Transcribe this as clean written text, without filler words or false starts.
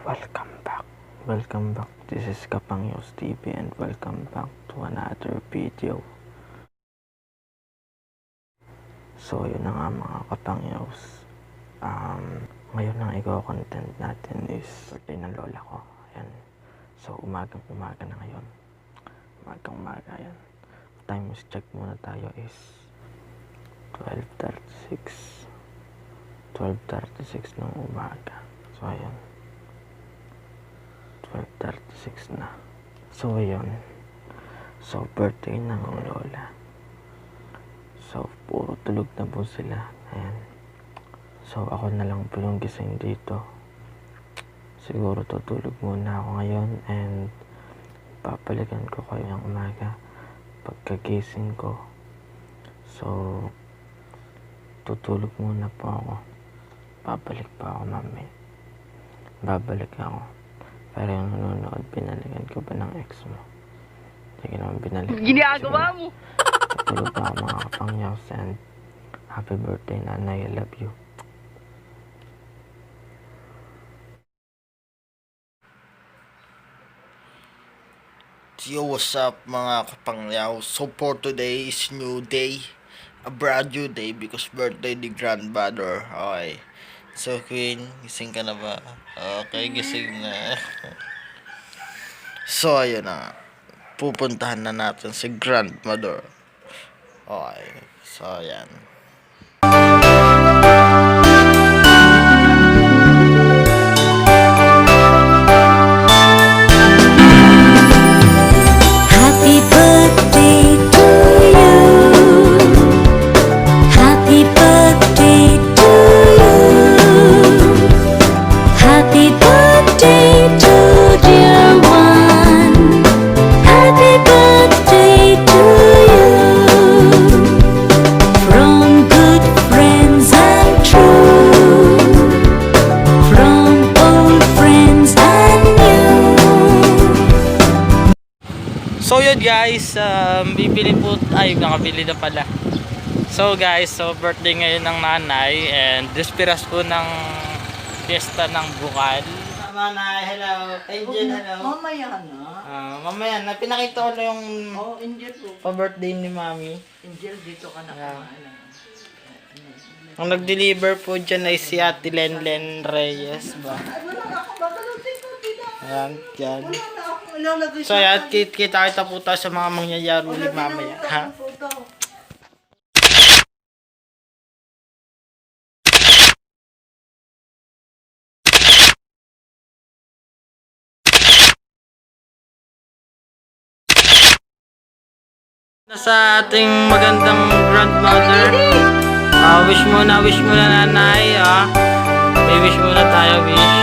Welcome back. Welcome back. This is Kapangyos TV and welcome back to another video. So yun na nga mga Kapangyos. Ngayon ang i-content natin is birthday ng lola ko. Ayan. So umaga na ngayon. Umaga yan. Time is check muna tayo is 12:36. 12:36 ng umaga. So ayan. 12:36 na. So ayun. So birthday ng lola. So puro tulog na po sila. Ayan. So ako na lang po yung gising dito. Siguro tutulog muna ako ngayon and papalikan ko kayo ng umaga pagkagising ko. So tutulog muna po ako. Babalik pa ako mamaya. Babalik ako. Pero yung nanonood, pinalikan ko ba ng ex mo? Hindi ka naman pinalikan. Ginagawa mo! Tutulog na ako mga Kapangyaws and happy birthday nanay, I love you. Yo, what's up mga Kapangyaw? So for today is new day, a brand new day because birthday ni grandmother. Okay. So Queen, gising ka na ba? Okay, gising na. So ayun na. Pupuntahan na natin si grandmother. Okay. So ayan. Happy birthday to you. Happy birthday to you. Happy birthday to dear one. Happy birthday to you. From good friends and true. From old friends and new. So yun guys, nakabili na pala. So guys, birthday ngayon ng nanay and dispiras po ng fiesta ng bukal. Nanay, hello. Angel, hello. Mamaya na. Mamaya na, pinakita ko na yung Oh, Angel po. pa-birthday ni mami. Angel, dito ka na kumain. Ang nag-deliver po dyan ay si Ate Lenlen Reyes ba? Ay, wala na ako. Babalutin ko, tita. Ayan, dyan. Wala na akong ilalagay So ayan, kita po tayo sa mga mangyayari ulit mamaya. Ha? Photo. Sa ating magandang grandmother, wish muna nanay, may wish muna tayo, wish.